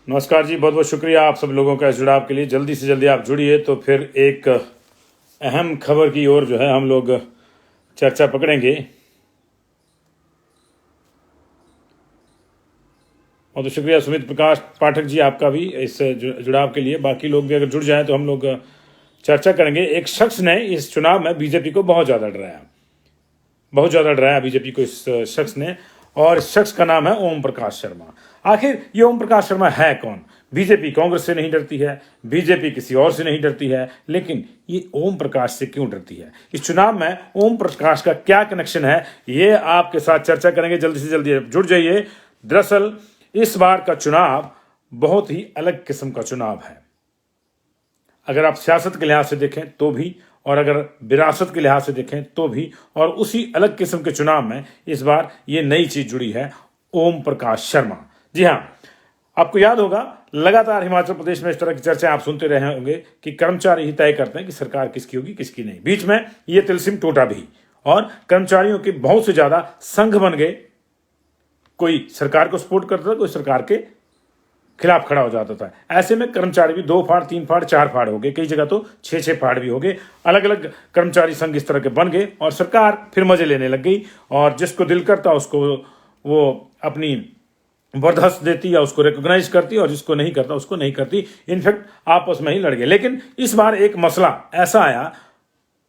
नमस्कार जी, बहुत बहुत शुक्रिया आप सब लोगों का इस जुड़ाव के लिए। जल्दी से जल्दी आप जुड़िए तो फिर एक अहम खबर की ओर जो है हम लोग चर्चा पकड़ेंगे। और तो शुक्रिया सुमित प्रकाश पाठक जी आपका भी इस जुड़ाव के लिए। बाकी लोग भी अगर जुड़ जाएं तो हम लोग चर्चा करेंगे। एक शख्स ने इस चुनाव में बीजेपी को बहुत ज़्यादा डराया बीजेपी को इस शख्स ने, और इस शख्स का नाम है ओम प्रकाश शर्मा। आखिर ये ओम प्रकाश शर्मा है कौन? बीजेपी कांग्रेस से नहीं डरती है, बीजेपी किसी और से नहीं डरती है, लेकिन ये ओम प्रकाश से क्यों डरती है? इस चुनाव में ओम प्रकाश का क्या कनेक्शन है, ये आपके साथ चर्चा करेंगे। जल्दी से जल्दी जुड़ जाइए। दरअसल इस बार का चुनाव बहुत ही अलग किस्म का चुनाव है। अगर आप सियासत के लिहाज से देखें तो भी, और अगर विरासत के लिहाज से देखें तो भी, और उसी अलग किस्म के चुनाव में इस बार ये नई चीज जुड़ी है, ओम प्रकाश शर्मा। जी हाँ, आपको याद होगा लगातार हिमाचल प्रदेश में इस तरह की चर्चा आप सुनते रहे होंगे कि कर्मचारी ही तय करते हैं कि सरकार किसकी होगी किसकी नहीं। बीच में ये तिलस्म टूटा भी और कर्मचारियों के बहुत से ज्यादा संघ बन गए। कोई सरकार को सपोर्ट करता था, कोई सरकार के खिलाफ खड़ा हो जाता था। ऐसे में कर्मचारी भी 2 फाड़ 3 फाड़ 4 फाड़ हो गए, कई जगह तो 6 फाड़ भी हो गए। अलग अलग कर्मचारी संघ इस तरह के बन गए और सरकार फिर मजे लेने लग गई, और जिसको दिल करता उसको वो अपनी बर्दाश्त देती या उसको रिकॉग्नाइज करती, और जिसको नहीं करता उसको नहीं करती। इनफैक्ट आपस में ही लड़ गए। लेकिन इस बार एक मसला ऐसा आया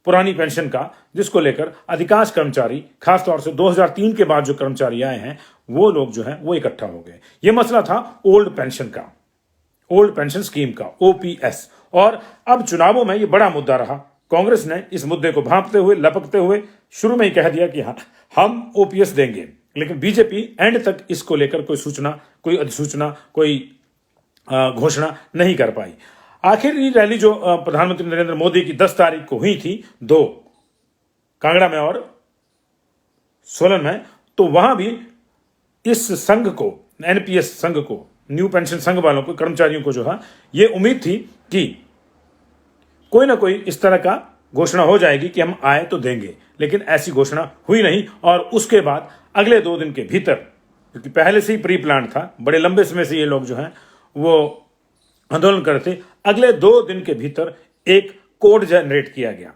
पुरानी पेंशन का, जिसको लेकर अधिकांश कर्मचारी, खासतौर से 2003 के बाद जो कर्मचारी आए हैं वो लोग जो है वो इकट्ठा हो गए। ये मसला था ओल्ड पेंशन स्कीम का, ओपीएस। और अब चुनावों में ये बड़ा मुद्दा रहा। कांग्रेस ने इस मुद्दे को भांपते हुए, लपकते हुए शुरू में ही कह दिया कि हाँ, हम ओपीएस देंगे, लेकिन बीजेपी एंड तक इसको लेकर कोई सूचना, कोई अधिसूचना, कोई घोषणा नहीं कर पाई। आखिर ये रैली जो प्रधानमंत्री नरेंद्र मोदी की 10 तारीख को हुई थी, 2 कांगड़ा में और सोलन में, तो वहां भी इस संघ को, एनपीएस संघ को, न्यू पेंशन संघ वालों को, कर्मचारियों को जो है ये उम्मीद थी कि कोई ना कोई इस तरह का घोषणा हो जाएगी कि हम आए तो देंगे। लेकिन ऐसी घोषणा हुई नहीं। और उसके बाद अगले 2 दिन के भीतर, क्योंकि पहले से ही प्री प्लान था, बड़े लंबे समय से ये लोग जो हैं वो आंदोलन करते, अगले 2 दिन के भीतर एक कोड जनरेट किया गया।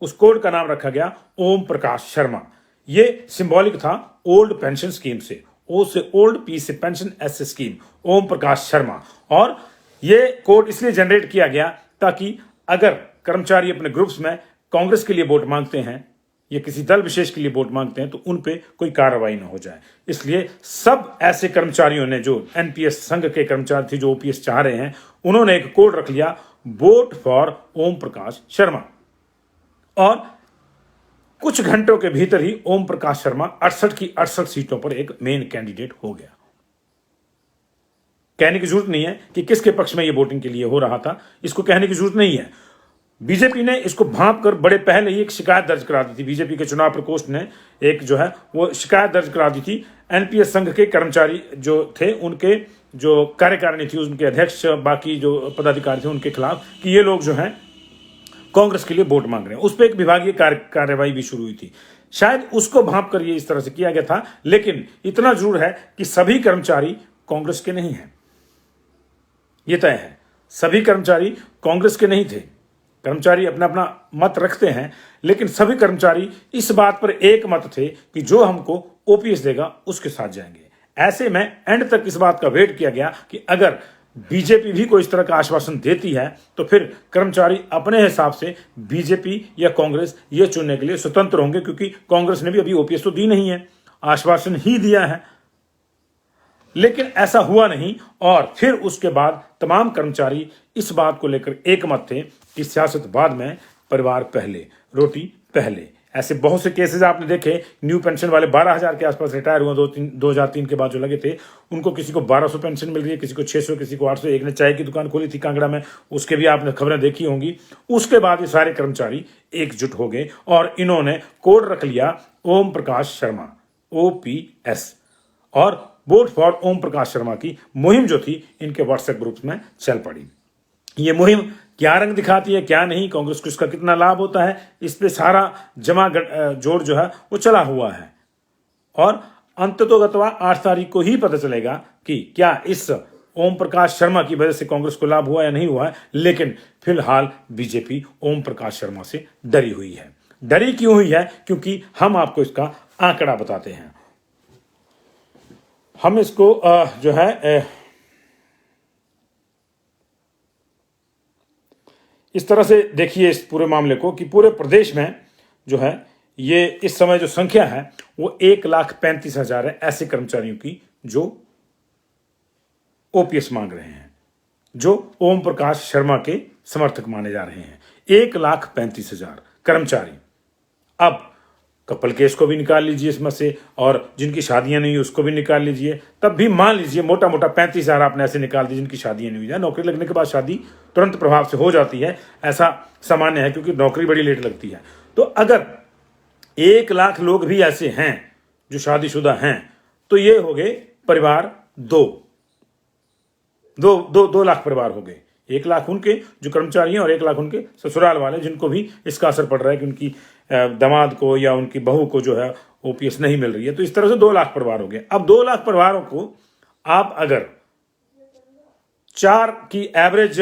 उस कोड का नाम रखा गया ओम प्रकाश शर्मा। ये सिंबॉलिक था ओल्ड पेंशन स्कीम से, ओ से ओल्ड, पी से पेंशन, एस से स्कीम, ओम प्रकाश शर्मा। और ये कोड इसलिए जनरेट किया गया ताकि अगर कर्मचारी अपने ग्रुप्स में कांग्रेस के लिए वोट मांगते हैं या किसी दल विशेष के लिए वोट मांगते हैं तो उन पे कोई कार्रवाई ना हो जाए। इसलिए सब ऐसे कर्मचारियों ने, जो एनपीएस संघ के कर्मचारी थे जो ओपीएस चाह रहे हैं, उन्होंने एक कोड रख लिया, वोट फॉर ओम प्रकाश शर्मा। और कुछ घंटों के भीतर ही ओम प्रकाश शर्मा 68 की 68 सीटों पर एक मेन कैंडिडेट हो गया। कहने की जरूरत नहीं है कि किसके पक्ष में यह वोटिंग के लिए हो रहा था, इसको कहने की जरूरत नहीं है। बीजेपी ने इसको भांप कर बड़े पहले ही एक शिकायत दर्ज करा दी थी। बीजेपी के चुनाव प्रकोष्ठ ने एक जो है वो शिकायत दर्ज करा दी थी एनपीएस संघ के कर्मचारी जो थे, उनके जो कार्यकारिणी थी, उनके अध्यक्ष, बाकी जो पदाधिकारी थे, उनके खिलाफ कि ये लोग जो हैं कांग्रेस के लिए वोट मांग रहे हैं। उस पर एक विभागीय कार्रवाई भी शुरू हुई थी। शायद उसको भांप कर ये इस तरह से किया गया था। लेकिन इतना जरूर है कि सभी कर्मचारी कांग्रेस के नहीं हैं, ये तय है। सभी कर्मचारी कांग्रेस के नहीं थे। कर्मचारी अपना अपना मत रखते हैं, लेकिन सभी कर्मचारी इस बात पर एक मत थे कि जो हमको ओपीएस देगा उसके साथ जाएंगे। ऐसे में एंड तक इस बात का वेट किया गया कि अगर बीजेपी भी कोई इस तरह का आश्वासन देती है तो फिर कर्मचारी अपने हिसाब से बीजेपी या कांग्रेस ये चुनने के लिए स्वतंत्र होंगे, क्योंकि कांग्रेस ने भी अभी ओपीएस तो दी नहीं है, आश्वासन ही दिया है। लेकिन ऐसा हुआ नहीं। और फिर उसके बाद तमाम कर्मचारी इस बात को लेकर एकमत थे कि सियासत बाद में, परिवार पहले, रोटी पहले। ऐसे बहुत से केसेस आपने देखे। न्यू पेंशन वाले 12,000 के आसपास रिटायर हुए 2003 के बाद जो लगे थे, उनको किसी को 1200 पेंशन मिल रही है, किसी को 600, किसी को 800। एक ने चाय की दुकान खोली थी कांगड़ा में, उसके भी आपने खबरें देखी होंगी। उसके बाद ये सारे कर्मचारी एकजुट हो गए और इन्होंने कोड रख लिया ओम प्रकाश शर्मा, ओपीएस। और वोट फॉर ओम प्रकाश शर्मा की मुहिम जो थी इनके व्हाट्सएप ग्रुप्स में चल पड़ी। ये मुहिम क्या रंग दिखाती है, क्या नहीं, कांग्रेस को इसका कितना लाभ होता है, इस पे सारा जमा जोड़ जो है वो चला हुआ है। और अंततोगत्वा 8 तारीख को ही पता चलेगा कि क्या इस ओम प्रकाश शर्मा की वजह से कांग्रेस को लाभ हुआ या नहीं हुआ है, लेकिन फिलहाल बीजेपी ओम प्रकाश शर्मा से डरी हुई है। डरी क्यों हुई है? क्योंकि हम आपको इसका आंकड़ा बताते हैं। हम इसको जो है इस तरह से देखिए इस पूरे मामले को कि पूरे प्रदेश में जो है ये इस समय जो संख्या है वो 1,35,000 है ऐसे कर्मचारियों की जो ओपीएस मांग रहे हैं, जो ओम प्रकाश शर्मा के समर्थक माने जा रहे हैं। 1,35,000 कर्मचारी। अब कपल केस को भी निकाल लीजिए इसमें से, और जिनकी शादियां नहीं हुई उसको भी निकाल लीजिए, तब भी मान लीजिए मोटा मोटा 35,000 आपने ऐसे निकाल दी जिनकी शादियां नहीं हुई है। नौकरी लगने के बाद शादी तुरंत प्रभाव से हो जाती है, ऐसा सामान्य है क्योंकि नौकरी बड़ी लेट लगती है। तो अगर 1 लाख लोग भी ऐसे हैं जो शादीशुदा हैं तो ये हो गए परिवार दो लाख परिवार हो गए। 1 लाख उनके जो कर्मचारी हैं और 1 लाख उनके ससुराल वाले जिनको भी इसका असर पड़ रहा है कि उनकी दामाद को या उनकी बहू को जो है ओपीएस नहीं मिल रही है। तो इस तरह से 2 लाख परिवार हो गए। अब 2 लाख परिवारों को आप अगर 4 की एवरेज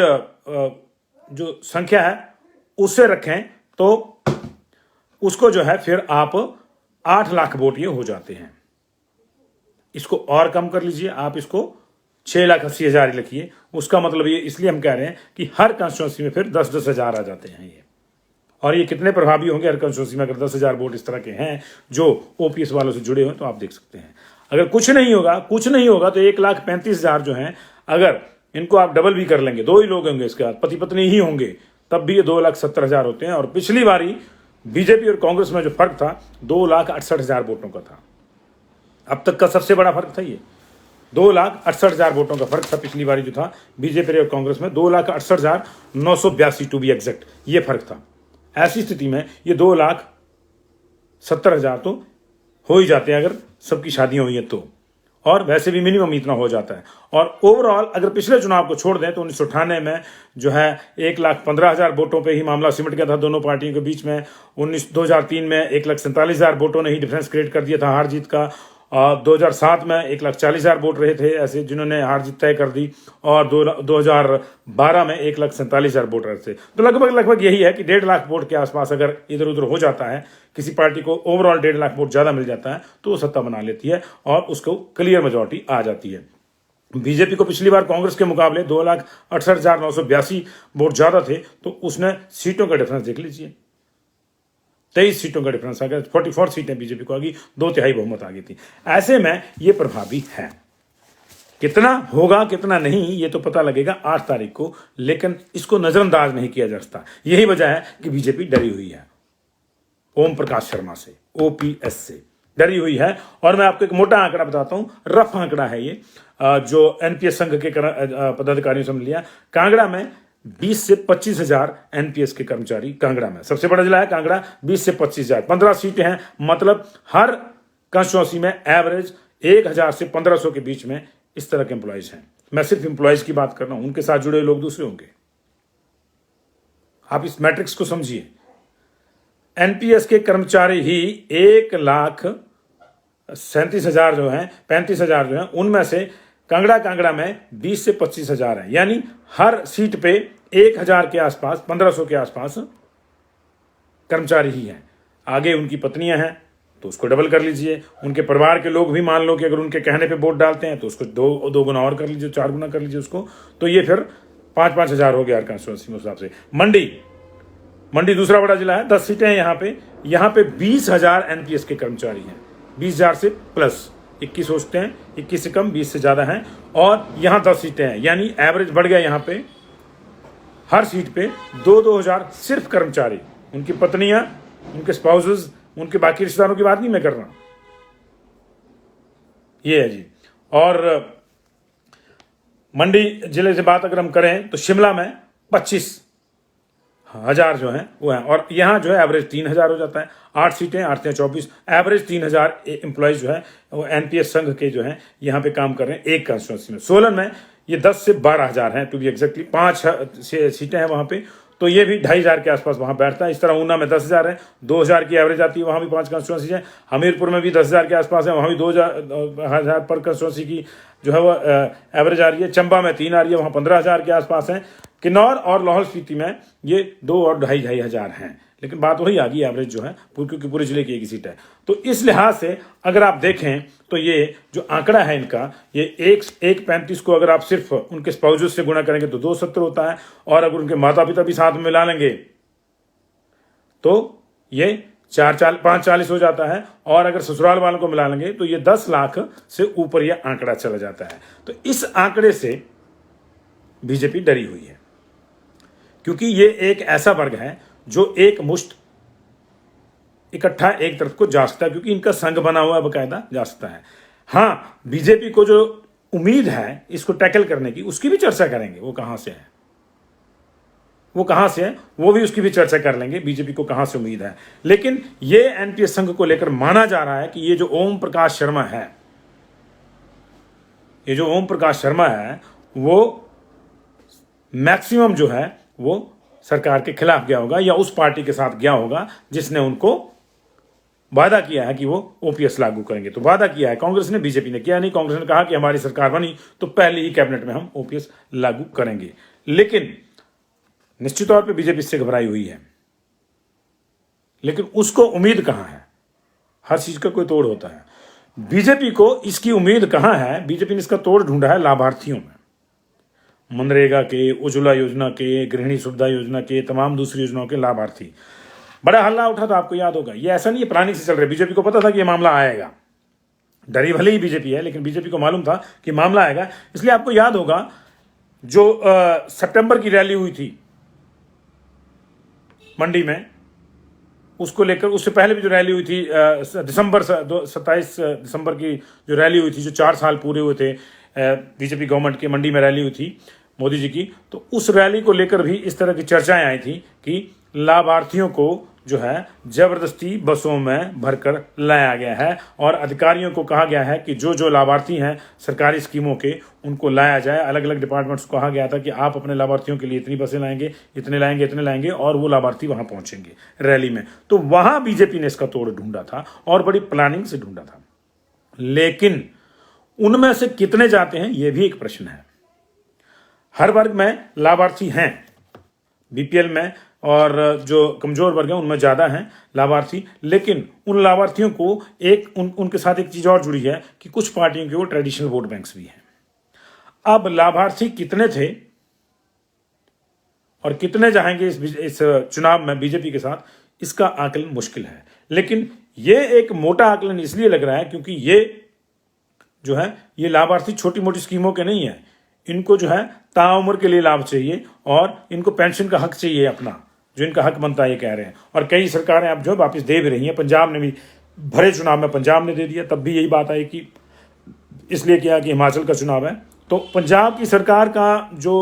जो संख्या है उससे रखें तो उसको जो है फिर आप 8 लाख वोट ये हो जाते हैं। इसको और कम कर लीजिए, आप इसको 6,80,000 ही लिखिए। उसका मतलब ये इसलिए हम कह रहे हैं कि हर कंस्टिट्यूंसी में फिर 10-10 हजार आ जाते हैं ये। और ये कितने प्रभावी होंगे हर कंस्टिट्यूंसी में अगर 10,000 वोट इस तरह के हैं जो ओपीएस वालों से जुड़े हुए, तो आप देख सकते हैं। अगर कुछ नहीं होगा तो 1,35,000 जो हैं, अगर इनको आप डबल भी कर लेंगे, 2 ही लोग होंगे इसके बाद, पति पत्नी ही होंगे, तब भी ये 2,70,000 होते हैं। और पिछली बारी बीजेपी और कांग्रेस में जो फर्क था 2,68,000 वोटों का था। अब तक का सबसे बड़ा फर्क था ये, 2,68,000 वोटों का फर्क था पिछली बारी जो था बीजेपी और कांग्रेस में, 2,68,982 टू बी एग्जैक्ट ये फर्क था। ऐसी स्थिति में ये 2,70,000 तो हो ही जाते हैं अगर सबकी शादियां हुई है तो, और वैसे भी मिनिमम इतना हो जाता है। और ओवरऑल अगर पिछले चुनाव को छोड़ दें तो 1998 में जो है 1,15,000 वोटों पे ही मामला सिमट गया था दोनों पार्टियों के बीच में। 2003 में 1,47,000 वोटों ने ही डिफरेंस क्रिएट कर दिया था हार जीत का। 2007 में 1,40,000 वोट रहे थे ऐसे जिन्होंने हार जीत तय कर दी, और 2012 में 1,47,000 वोट रहे थे। तो लगभग यही है कि 1.5 लाख वोट के आसपास अगर इधर उधर हो जाता है, किसी पार्टी को ओवरऑल 1.5 लाख वोट ज्यादा मिल जाता है तो वो सत्ता बना लेती है और उसको क्लियर मेजॉरिटी आ जाती है। बीजेपी को पिछली बार कांग्रेस के मुकाबले 2,68,982 वोट ज्यादा थे, तो उसने सीटों का डिफरेंस देख लीजिए, 23 सीटों का डिफरेंस आ गया, 44 सीटें बीजेपी को आ गई, 2/3 बहुमत आ गई थी। ऐसे में ये प्रभावी है। कितना होगा कितना नहीं ये तो पता लगेगा 8 तारीख को, लेकिन इसको नजरअंदाज नहीं किया जा सकता। यही वजह है कि बीजेपी डरी हुई है ओम प्रकाश शर्मा से, ओपीएस से डरी हुई है। और मैं आपको एक मोटा आंकड़ा बताता हूं, रफ आंकड़ा है ये, जो एनपीएस संघ के पदाधिकारियों से लिया। कांगड़ा में 20 से 25,000 एनपीएस के कर्मचारी, कांगड़ा में सबसे बड़ा जिला है कांगड़ा, 20 से 25,000, 15 सीटें हैं, मतलब हर कंस्टिट्यूंसी में एवरेज 1,000 से 1,500 के बीच में इस तरह के एम्प्लॉयज हैं। मैं सिर्फ एम्प्लॉयज की बात कर रहा हूं, उनके साथ जुड़े लोग दूसरे होंगे। आप इस मैट्रिक्स को समझिए। एनपीएस के कर्मचारी ही 1,37,000 जो हैं, 35,000 जो हैं, उनमें से कांगड़ा में 20 से 25,000 है, यानी हर सीट पे 1,000 के आसपास, 1,500 के आसपास कर्मचारी ही हैं। आगे उनकी पत्नियां हैं तो उसको डबल कर लीजिए, उनके परिवार के लोग भी मान लो कि अगर उनके कहने पे वोट डालते हैं तो उसको दो गुना और कर लीजिए, 4 गुना कर लीजिए उसको, तो ये फिर 5,000 हो गया हर कंस्टिट्यूंसी में हिसाब से। मंडी दूसरा बड़ा जिला है, 10 सीटें हैं यहाँ पे 20,000 एनपीएस के कर्मचारी हैं, 20,000 से प्लस, 21 सोचते हैं, 21 से कम, 20 से ज्यादा हैं, और यहाँ 10 सीटें हैं, यानी एवरेज बढ़ गया यहाँ पे हर सीट पे 2,000 सिर्फ कर्मचारी, उनकी पत्नियां, उनके स्पाउसेस, उनके बाकी रिश्तेदारों की बात नहीं मैं कर रहा, ये है जी। और मंडी जिले से बात अगर हम करें तो शिमला में 25,000 जो हैं वो हैं, और यहाँ जो है एवरेज 3,000 हो जाता है। 8 सीटें, 8 या 24, एवरेज 3,000 एम्प्लॉयज जो है वो एनपीएस संघ के जो हैं यहाँ पे काम कर रहे हैं एक कंस्टिट्यूंसी में। सोलन में ये 10 से 12,000 हैं टू बी एग्जैक्टली, 5 सीटें हैं वहाँ पे, तो ये भी 2,500 के आसपास वहाँ बैठता है। इस तरह ऊना में 10,000 है, 2,000 की एवरेज आती है, वहाँ भी 5 कंस्टिट्यूंसी है। हमीरपुर में भी 10,000 के आसपास है, वहाँ भी 2,000 पर कंस्टिट्यूंसी की जो है वो एवरेज आ रही है। चंबा में 3 आ रही है, वहाँ 15,000 के आसपास है। किन्नौर और लाहौल स्पीति में ये 2 और 2,500 हैं। लेकिन बात वही आ गई, एवरेज जो है क्योंकि पूरे जिले की एक ही सीट है। तो इस लिहाज से अगर आप देखें तो ये जो आंकड़ा है इनका, ये 135 को अगर आप सिर्फ उनके स्पाउसेस से गुणा करेंगे तो 270 होता है, और अगर उनके माता पिता भी साथ में मिला लेंगे तो ये 540 हो जाता है, और अगर ससुराल वालों को मिला लेंगे तो ये 10 लाख से ऊपर यह आंकड़ा चला जाता है। तो इस आंकड़े से बीजेपी डरी हुई है, क्योंकि ये एक ऐसा वर्ग है जो एक मुश्त इकट्ठा एक तरफ को जा सकता है, क्योंकि इनका संघ बना हुआ है, बकायदा जा सकता है। हाँ, बीजेपी को जो उम्मीद है इसको टैकल करने की, उसकी भी चर्चा करेंगे। वो कहां से है, वो भी उसकी भी चर्चा कर लेंगे, बीजेपी को कहां से उम्मीद है। लेकिन ये एनपीएस संघ को लेकर माना जा रहा है कि ये जो ओम प्रकाश शर्मा है, वो मैक्सिमम जो है वो सरकार के खिलाफ गया होगा, या उस पार्टी के साथ गया होगा जिसने उनको वादा किया है कि वो ओपीएस लागू करेंगे। तो वादा किया है कांग्रेस ने, बीजेपी ने किया नहीं। कांग्रेस ने कहा कि हमारी सरकार बनी तो पहले ही कैबिनेट में हम ओपीएस लागू करेंगे, लेकिन निश्चित तौर पे बीजेपी इससे घबराई हुई है। लेकिन उसको उम्मीद कहां है, हर चीज का कोई तोड़ होता है। बीजेपी को इसकी उम्मीद कहां है, बीजेपी ने इसका तोड़ ढूंढा है लाभार्थियों में। मनरेगा के, उज्ज्वला योजना के, गृहिणी सुविधा योजना के, तमाम दूसरी योजनाओं के लाभार्थी। बड़ा हल्ला उठा था, आपको याद होगा। ये ऐसा नहीं है प्लानिंग से चल रहा है, बीजेपी को पता था कि ये मामला आएगा। डरी भले ही बीजेपी है, लेकिन बीजेपी को मालूम था कि मामला आएगा। इसलिए आपको याद होगा जो सितंबर की रैली हुई थी मंडी में, उसको लेकर, उससे पहले भी जो रैली हुई थी 27 दिसंबर की जो रैली हुई थी, जो 4 साल पूरे हुए थे बीजेपी गवर्नमेंट के, मंडी में रैली हुई थी मोदी जी की, तो उस रैली को लेकर भी इस तरह की चर्चाएं आई थी कि लाभार्थियों को जो है जबरदस्ती बसों में भरकर लाया गया है, और अधिकारियों को कहा गया है कि जो जो लाभार्थी हैं सरकारी स्कीमों के, उनको लाया जाए। अलग अलग डिपार्टमेंट्स को कहा गया था कि आप अपने लाभार्थियों के लिए इतनी बसें लाएंगे, इतने लाएंगे, और वो लाभार्थी वहां पहुंचेंगे रैली में। तो वहां बीजेपी ने इसका तोड़ ढूंढा था और बड़ी प्लानिंग से ढूंढा था। लेकिन उनमें से कितने जाते हैं, यह भी एक प्रश्न है। हर वर्ग में लाभार्थी हैं, बीपीएल में और जो कमजोर वर्ग है उनमें ज्यादा हैं लाभार्थी। लेकिन उन लाभार्थियों को उनके साथ एक चीज और जुड़ी है कि कुछ पार्टियों के वो ट्रेडिशनल वोट बैंक्स भी हैं। अब लाभार्थी कितने थे और कितने जाएंगे इस चुनाव में बीजेपी के साथ, इसका आकलन मुश्किल है। लेकिन ये एक मोटा आकलन इसलिए लग रहा है क्योंकि ये जो है, ये लाभार्थी छोटी मोटी स्कीमों के नहीं है। इनको जो है ताउम्र के लिए लाभ चाहिए, और इनको पेंशन का हक चाहिए अपना, जो इनका हक बनता है, ये कह रहे हैं। और कई सरकारें अब जो वापस दे भी रही हैं। पंजाब ने भी भरे चुनाव में पंजाब ने दे दिया, तब भी यही बात आई कि इसलिए किया कि हिमाचल का चुनाव है। तो पंजाब की सरकार का जो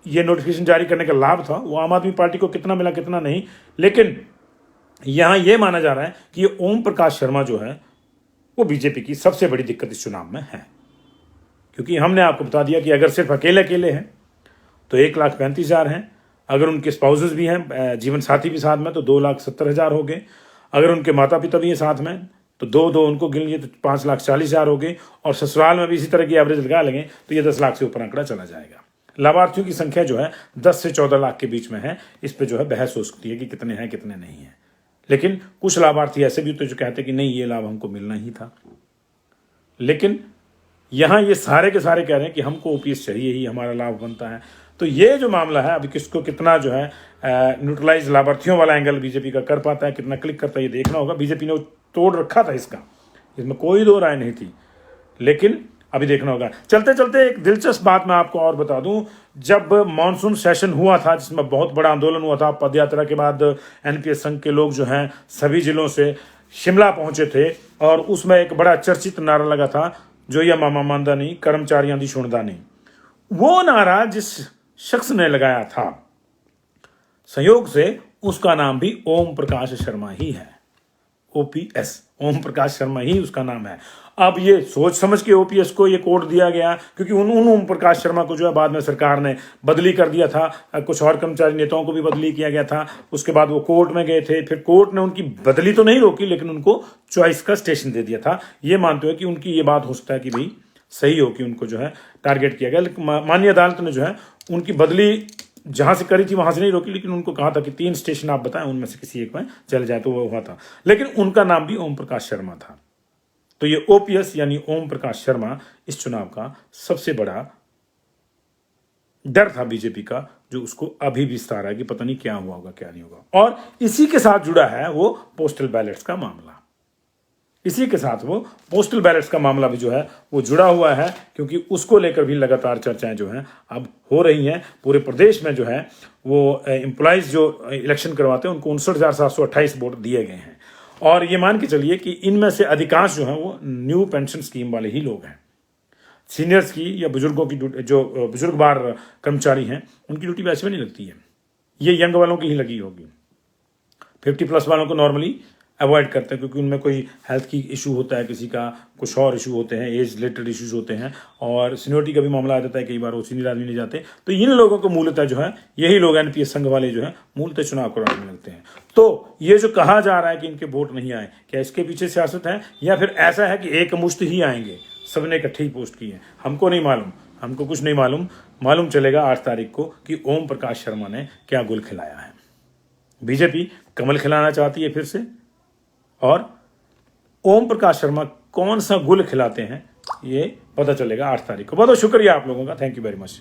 ये नोटिफिकेशन जारी करने का लाभ था, वो आम आदमी पार्टी को कितना मिला कितना नहीं। लेकिन यहां यह माना जा रहा है कि ये ओम प्रकाश शर्मा जो है वो बीजेपी की सबसे बड़ी दिक्कत इस चुनाव में है। क्योंकि हमने आपको बता दिया कि अगर सिर्फ अकेले हैं तो 1,35,000 हैं। अगर उनके स्पाउसेस भी हैं, जीवन साथी भी साथ में, तो 2,70,000 हो गए। अगर उनके माता पिता भी हैं साथ में तो दो उनको गिन लिए तो 5,40,000 हो गए। और ससुराल में भी इसी तरह की एवरेज लगा लेंगे तो ये 10 लाख से ऊपर आंकड़ा चला जाएगा। लाभार्थियों की संख्या जो है 10 से 14 लाख के बीच में है। इस पर जो है बहस हो सकती है कि कितने हैं कितने नहीं हैं। लेकिन कुछ लाभार्थी ऐसे भी तो जो कहते कि नहीं, ये लाभ हमको मिलना ही था। लेकिन यहां ये सारे के सारे कह रहे हैं कि हमको ओपीएस चाहिए ही, हमारा लाभ बनता है। तो ये जो मामला है, अभी किसको कितना जो है न्यूट्रलाइज लाभार्थियों वाला एंगल बीजेपी का कर पाता है, कितना क्लिक करता है, ये देखना होगा। बीजेपी ने तोड़ रखा था इसका, इसमें कोई दो राय नहीं थी, लेकिन अभी देखना होगा। चलते चलते एक दिलचस्प बात मैं आपको और बता दूं। जब मॉनसून सेशन हुआ था, जिसमें बहुत बड़ा आंदोलन हुआ था, पदयात्रा के बाद एनपीएस संघ के लोग जो हैं सभी जिलों से शिमला पहुंचे थे, और उसमें एक बड़ा चर्चित नारा लगा था, जो या मामा मानदा नहीं, कर्मचारियों दी सुनदा नहीं। वो नारा जिस शख्स ने लगाया था, संयोग से उसका नाम भी ओम प्रकाश शर्मा ही है। ओपीएस, ओम प्रकाश शर्मा ही उसका नाम है। अब ये सोच समझ के ओपीएस को ये कोड दिया गया, क्योंकि उन ओम प्रकाश शर्मा को जो है बाद में सरकार ने बदली कर दिया था, कुछ और कर्मचारी नेताओं को भी बदली किया गया था। उसके बाद वो कोर्ट में गए थे, फिर कोर्ट ने उनकी बदली तो नहीं रोकी, लेकिन उनको चॉइस का स्टेशन दे दिया था। ये मानते हुए कि उनकी ये बात हो सकता है कि भाई सही हो कि उनको जो है टारगेट किया गया, लेकिन माननीय अदालत ने जो है उनकी बदली जहां से करी थी वहां से नहीं रोकी, लेकिन उनको कहा था कि 3 स्टेशन आप बताएं, उनमें से किसी एक में चले जाए, तो वो हुआ था। लेकिन उनका नाम भी ओम प्रकाश शर्मा था। तो ये ओपीएस यानी ओम प्रकाश शर्मा इस चुनाव का सबसे बड़ा डर था बीजेपी का, जो उसको अभी भी सता रहा है कि पता नहीं क्या हुआ होगा क्या नहीं होगा। और इसी के साथ जुड़ा है वो पोस्टल बैलेट्स का मामला। इसी के साथ वो पोस्टल बैलेट्स का मामला भी जो है वो जुड़ा हुआ है, क्योंकि उसको लेकर भी लगातार चर्चाएं जो हैं अब हो रही हैं। पूरे प्रदेश में जो है वो एम्प्लॉइज जो इलेक्शन करवाते हैं उनको 59,728 वोट दिए गए हैं, और ये मान के चलिए कि इनमें से अधिकांश जो है वो न्यू पेंशन स्कीम वाले ही लोग हैं। सीनियर्स की या बुजुर्गों की जो बुजुर्गवार कर्मचारी हैं उनकी ड्यूटी वैसे में नहीं लगती है, ये यंग वालों की ही लगी होगी। 50+ वालों को नॉर्मली अवॉइड करते हैं, क्योंकि उनमें कोई हेल्थ की इशू होता है, किसी का कुछ और इशू होते हैं, एज रिलेटेड इश्यूज होते हैं, और सीनियरिटी का भी मामला आ जाता है, कई बार वो सीनियर आदमी नहीं जाते। तो इन लोगों को मूलतः जो है यही लोग एनपीएस संघ वाले जो है मूलतः चुनाव करवाने में लगते हैं। तो ये जो कहा जा रहा है कि इनके वोट नहीं आए, क्या इसके पीछे सियासत है, या फिर ऐसा है कि एक मुश्त ही आएंगे, सबने इकट्ठे ही पोस्ट की है? हमको नहीं मालूम, हमको कुछ नहीं मालूम। मालूम चलेगा 8 तारीख को कि ओम प्रकाश शर्मा ने क्या गुल खिलाया है। बीजेपी कमल खिलाना चाहती है फिर से, और ओम प्रकाश शर्मा कौन सा गुल खिलाते हैं ये पता चलेगा 8 तारीख को। बहुत बहुत शुक्रिया आप लोगों का, थैंक यू वेरी मच।